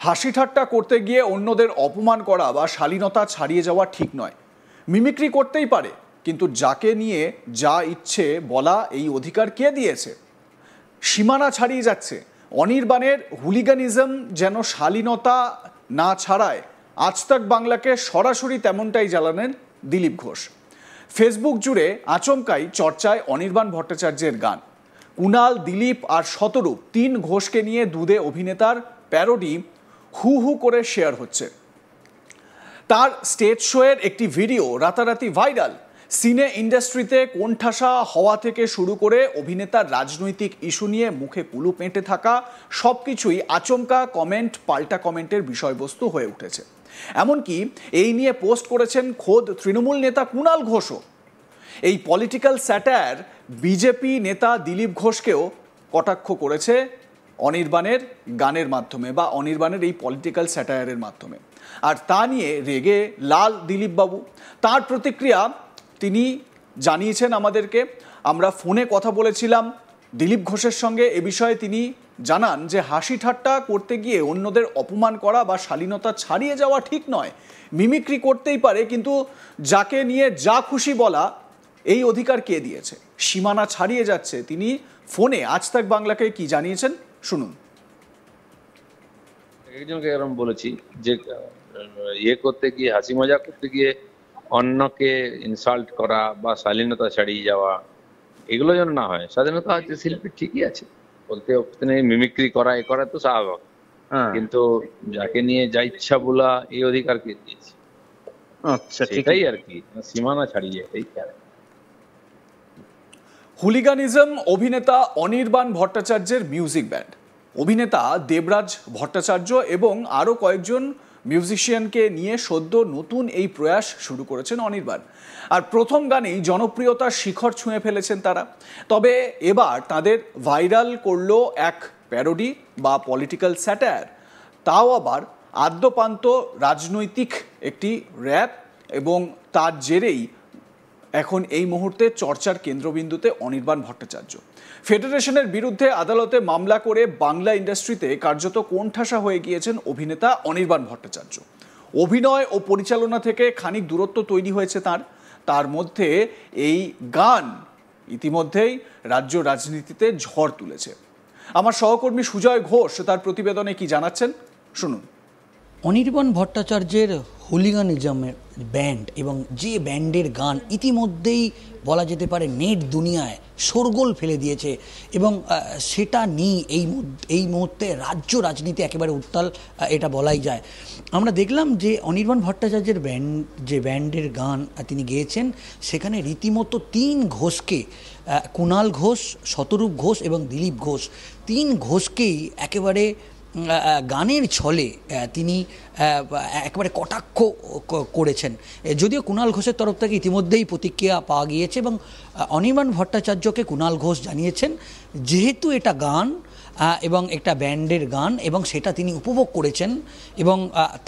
হাসি ঠাট্টা করতে গিয়ে অন্যদের অপমান করা বা শালীনতা ছাড়িয়ে যাওয়া ঠিক নয়। মিমিক্রি করতেই পারে, কিন্তু যাকে নিয়ে যা ইচ্ছে বলা এই অধিকার কে দিয়েছে? সীমানা ছাড়িয়ে যাচ্ছে। অনির্বাণের হুলিগানিজম যেন শালীনতা না ছাড়ায়। আজ তাক বাংলাকে সরাসরি তেমনটাই জ্বালালেন দিলীপ ঘোষ। ফেসবুক জুড়ে আচমকাই চর্চায় অনির্বাণ ভট্টাচার্যের গান। কুণাল, দিলীপ আর শতরূপ তিন ঘোষকে নিয়ে দুদে অভিনেতার প্যারোডি হু হু করে শেয়ার হচ্ছে। তার স্টেজ শোয়ের একটি ভিডিও রাতারাতি ভাইরাল। সিনে ইন্ডাস্ট্রিতে কোণঠাসা হওয়া থেকে শুরু করে অভিনেতার রাজনৈতিক ইস্যু নিয়ে মুখে কুলুপ এঁটে থাকা সবকিছুই আচমকা কমেন্ট, পাল্টা কমেন্টের বিষয়বস্তু হয়ে উঠেছে। এমনকি এই নিয়ে পোস্ট করেছেন খোদ তৃণমূল নেতা কুণাল ঘোষও। এই পলিটিক্যাল স্যাটায়ার বিজেপি নেতা দিলীপ ঘোষকেও কটাক্ষ করেছে অনির্বাণের গানের মাধ্যমে বা অনির্বাণের এই পলিটিক্যাল স্যাটায়ারের মাধ্যমে। আর তা নিয়ে রেগে লাল দিলীপবাবু। তার প্রতিক্রিয়া তিনি জানিয়েছেন আমাদেরকে। আমরা ফোনে কথা বলেছিলাম দিলীপ ঘোষের সঙ্গে। এ বিষয়ে তিনি জানান যে হাসি ঠাট্টা করতে গিয়ে অন্যদের অপমান করা বা শালীনতা ছাড়িয়ে যাওয়া ঠিক নয়। মিমিক্রি করতেই পারে, কিন্তু যাকে নিয়ে যা খুশি বলা এই অধিকার কে দিয়েছে? সীমানা ছাড়িয়ে যাচ্ছে। তিনি ফোনে আজ তাক বাংলাকে কি জানিয়েছেন শুনুন। একজনকে এরকম বলেছি যে ইয়ে করতে গিয়ে, হাসি মজা করতে গিয়ে অন্যকে ইনসাল্ট করা বা শালীনতা ছাড়িয়ে যাওয়া, এগুলো যেন না হয়। স্বাধীনতা হচ্ছে শিল্পী, ঠিকই আছে, বলতে নেই, মিমিক্রি করা এ করা তো স্বাভাবিক, কিন্তু যাকে নিয়ে যা ইচ্ছা বলা এই অধিকার কে দিয়েছে? আচ্ছা, সেটাই আর কি, সীমানা ছাড়িয়ে এই খেলা। হুলিগানিজম অভিনেতা অনির্বাণ ভট্টাচার্যের মিউজিক ব্যান্ড। অভিনেতা দেবরাজ ভট্টাচার্য এবং আরও কয়েকজন মিউজিশিয়ানকে নিয়ে সদ্য নতুন এই প্রয়াস শুরু করেছেন অনির্বাণ। আর প্রথম গানেই জনপ্রিয়তার শিখর ছুঁয়ে ফেলেছেন তারা। তবে এবার তাদের ভাইরাল করলো এক প্যারোডি বা পলিটিক্যাল স্যাটায়ার, তাও আবার আদ্যপান্ত রাজনৈতিক একটি র্যাপ, এবং তার জেরেই এখন এই মুহূর্তে চর্চার কেন্দ্রবিন্দুতে অনির্বাণ ভট্টাচার্য। ফেডারেশনের বিরুদ্ধে আদালতে মামলা করে বাংলা ইন্ডাস্ট্রিতে কার্যত কোণঠাসা হয়ে গিয়েছেন অভিনেতা অনির্বাণ ভট্টাচার্য। অভিনয় ও পরিচালনা থেকে খানিক দূরত্ব তৈরি হয়েছে তার মধ্যে এই গান ইতিমধ্যেই রাজ্য রাজনীতিতে ঝড় তুলেছে। আমার সহকর্মী সুজয় ঘোষ তার প্রতিবেদনে কি জানাচ্ছেন শুনুন। অনির্বাণ ভট্টাচার্যের হুলিগানিজমের ব্যান্ড এবং যে ব্যান্ডের গান ইতিমধ্যেই বলা যেতে পারে নেট দুনিয়ায় শোরগোল ফেলে দিয়েছে, এবং সেটা নিয়ে এই মুহূর্তে রাজ্য রাজনীতি একেবারে উত্তাল, এটা বলাই যায়। আমরা দেখলাম যে অনির্বাণ ভট্টাচার্যের যে ব্যান্ডের গান তিনি গেয়েছেন, সেখানে রীতিমতো তিন ঘোষকে, কুণাল ঘোষ, শতরূপ ঘোষ এবং দিলীপ ঘোষ, তিন ঘোষকেই একেবারে গানের ছলে তিনি একেবারে কটাক্ষ করেছেন। যদিও কুণাল ঘোষের তরফ থেকে ইতিমধ্যেই প্রতিক্রিয়া পাওয়া গিয়েছে, এবং অনির্বাণ ভট্টাচার্যকে কুণাল ঘোষ জানিয়েছেন যেহেতু এটা গান এবং একটা ব্যান্ডের গান এবং সেটা তিনি উপভোগ করেছেন এবং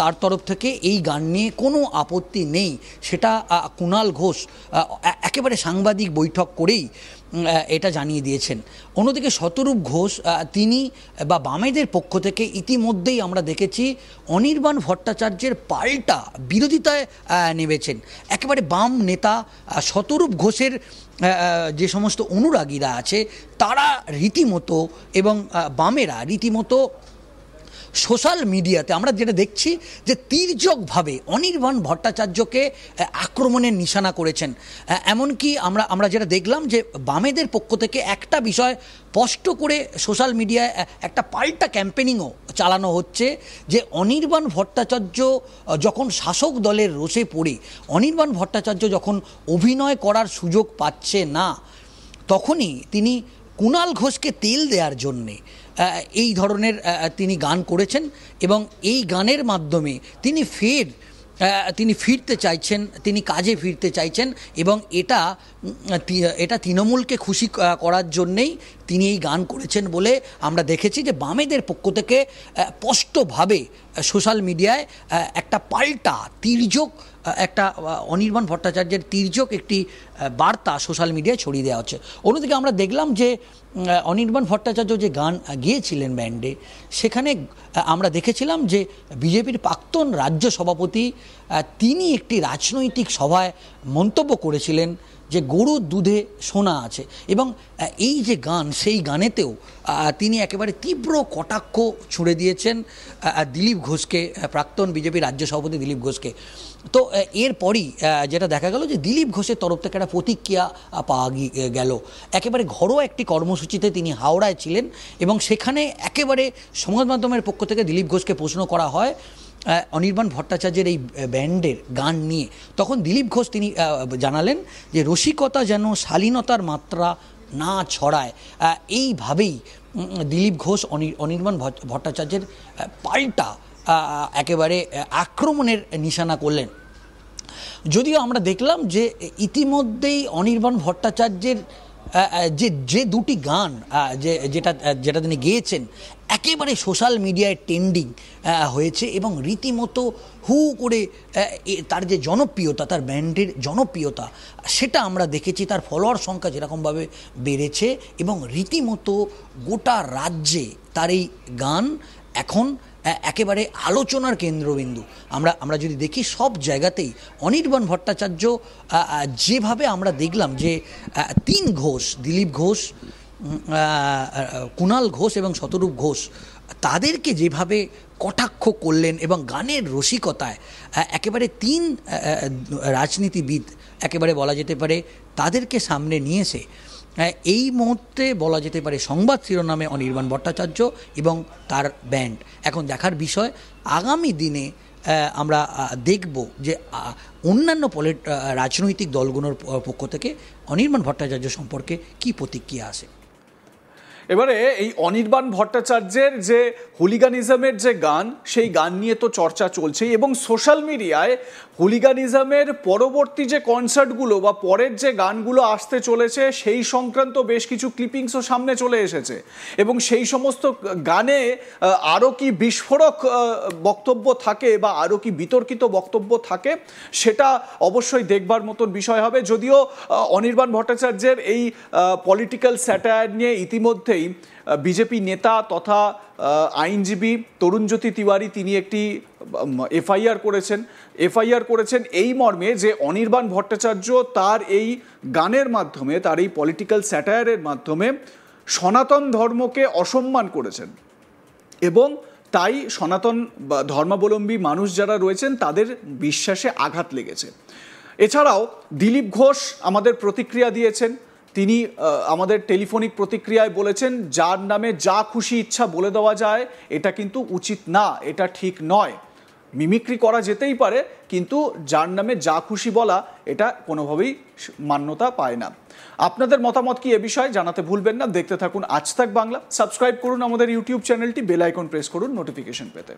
তার তরফ থেকে এই গান নিয়ে কোনো আপত্তি নেই, সেটা কুণাল ঘোষ একেবারে সাংবাদিক বৈঠক করেই এটা জানিয়ে দিয়েছেন। অন্যদিকে শতরূপ ঘোষ তিনি বা বামেদের পক্ষ থেকে ইতিমধ্যেই আমরা দেখেছি অনির্বাণ ভট্টাচার্যের পাল্টা বিরোধিতায় নেমেছেন। একেবারে বাম নেতা শতরূপ ঘোষের যে সমস্ত অনুরাগীরা আছে তারা রীতিমতো এবং বামেরা রীতিমতো সোশ্যাল মিডিয়াতে আমরা যেটা দেখছি যে তির্যকভাবে অনির্বাণ ভট্টাচার্যকে আক্রমণের নিশানা করেছেন। এমনকি আমরা যেটা দেখলাম যে বামেদের পক্ষ থেকে একটা বিষয় স্পষ্ট করে সোশ্যাল মিডিয়ায় একটা পাল্টা ক্যাম্পেনিংও চালানো হচ্ছে যে অনির্বাণ ভট্টাচার্য যখন শাসক দলের রোষে পড়ে, অনির্বাণ ভট্টাচার্য যখন অভিনয় করার সুযোগ পাচ্ছে না, তখনই তিনি কুণাল ঘোষকে তেল দেওয়ার জন্যে এই ধরনের তিনি গান করেছেন, এবং এই গানের মাধ্যমে তিনি ফিরতে চাইছেন, তিনি কাজে ফিরতে চাইছেন, এবং এটা তৃণমূলকে খুশি করার জন্যেই তিনি এই গান করেছেন বলে আমরা দেখেছি যে বামেদের পক্ষ থেকে স্পষ্টভাবে সোশ্যাল মিডিয়ায় একটা পাল্টা তির্যক একটা অনির্বাণ ভট্টাচার্যের তির্যক একটি বার্তা সোশ্যাল মিডিয়ায় ছড়িয়ে দেওয়া হচ্ছে। অন্যদিকে আমরা দেখলাম যে অনির্বাণ ভট্টাচার্য যে গান গেয়েছিলেন ব্যান্ডে, সেখানে আমরা দেখেছিলাম যে বিজেপির প্রাক্তন রাজ্য সভাপতি তিনি একটি রাজনৈতিক সভায় মন্তব্য করেছিলেন যে গরুর দুধে সোনা আছে, এবং এই যে গান, সেই গানেতেও তিনি একেবারে তীব্র কটাক্ষ ছুঁড়ে দিয়েছেন দিলীপ ঘোষকে, প্রাক্তন বিজেপি রাজ্য সভাপতি দিলীপ ঘোষকে। তো এরপরই যেটা দেখা গেল যে দিলীপ ঘোষের তরফ থেকে একটা প্রতিক্রিয়া পাওয়া গেল। একেবারে ঘরোয়া একটি কর্মসূচিতে তিনি হাওড়ায় ছিলেন এবং সেখানে একেবারে সংবাদ মাধ্যমের পক্ষ থেকে দিলীপ ঘোষকে প্রশ্ন করা হয় অনির্বাণ ভট্টাচার্যের এই ব্যান্ডের গান নিয়ে। তখন দিলীপ ঘোষ তিনি জানালেন যে রসিকতা যেন শালীনতার মাত্রা না ছড়ায়। এইভাবেই দিলীপ ঘোষ অনির্বাণ ভট্টাচার্যের পাল্টা একেবারে আক্রমণের নিশানা করলেন। যদিও আমরা দেখলাম যে ইতিমধ্যেই অনির্বাণ ভট্টাচার্যের যে দুটি গান যেটা তিনি গেয়েছেন একেবারে সোশ্যাল মিডিয়ায় ট্রেন্ডিং হয়েছে এবং রীতিমতো হু করে তার যে জনপ্রিয়তা, তার ব্যান্ডের জনপ্রিয়তা, সেটা আমরা দেখেছি। তার ফলোয়ার সংখ্যা যেরকমভাবে বেড়েছে এবং রীতিমতো গোটা রাজ্যে তার এই গান এখন একেবারে আলোচনার কেন্দ্রবিন্দু। আমরা যদি দেখি সব জায়গাতেই অনির্বাণ ভট্টাচার্য যেভাবে আমরা দেখলাম যে তিন ঘোষ, দিলীপ ঘোষ, কুণাল ঘোষ এবং শতরূপ ঘোষ, তাদেরকে যেভাবে কটাক্ষ করলেন এবং গানের রসিকতায় একেবারে তিন রাজনীতিবিদ একেবারে বলা যেতে পারে তাদেরকে সামনে নিয়ে এসে এই মুহূর্তে বলা যেতে পারে সংবাদ শিরোনামে অনির্বাণ ভট্টাচার্য এবং তার ব্যান্ড। এখন দেখার বিষয় আগামী দিনে আমরা দেখব যে অন্যান্য রাজনৈতিক দলগুলোর পক্ষ থেকে অনির্বাণ ভট্টাচার্য সম্পর্কে কী প্রতিক্রিয়া আসে। এবারে এই অনির্বাণ ভট্টাচার্যের যে হুলিগানিজমের যে গান, সেই গান নিয়ে তো চর্চা চলছেই এবং সোশ্যাল মিডিয়ায় হুলিগানিজমের পরবর্তী যে কনসার্টগুলো বা পরের যে গানগুলো আসতে চলেছে সেই সংক্রান্ত বেশ কিছু ক্লিপিংসও সামনে চলে এসেছে এবং সেই সমস্ত গানে আরও কি বিস্ফোরক বক্তব্য থাকে বা আরও কি বিতর্কিত বক্তব্য থাকে সেটা অবশ্যই দেখবার মতন বিষয় হবে। যদিও অনির্বাণ ভট্টাচার্যের এই পলিটিক্যাল স্যাটায়ার নিয়ে ইতিমধ্যে বিজেপি নেতা তথা আইনজীবী তরুণজ্যোতি তিওয়ারি তিনি একটি এফআইআর করেছেন এই মর্মে যে অনির্বাণ ভট্টাচার্য তার এই গানের মাধ্যমে, তার এই পলিটিক্যাল স্যাটায়ারের মাধ্যমে সনাতন ধর্মকে অসম্মান করেছেন এবং তাই সনাতন ধর্মাবলম্বী মানুষ যারা রয়েছেন তাদের বিশ্বাসে আঘাত লেগেছে। এছাড়াও দিলীপ ঘোষ আমাদের প্রতিক্রিয়া দিয়েছেন। তিনি আমাদের টেলিফোনিক প্রতিক্রিয়ায় বলেছেন যার নামে যা খুশি ইচ্ছা বলে দেওয়া যায় এটা কিন্তু উচিত না, এটা ঠিক নয়। মিমিক্রি করা যেতেই পারে কিন্তু যার নামে যা খুশি বলা এটা কোনোভাবেই মান্যতা পায় না। আপনাদের মতামত কি এ বিষয়ে জানাতে ভুলবেন না। দেখতে থাকুন আজ তাক বাংলা, সাবস্ক্রাইব করুন আমাদের ইউটিউব চ্যানেলটি, বেল আইকন প্রেস করুন নোটিফিকেশন পেতে।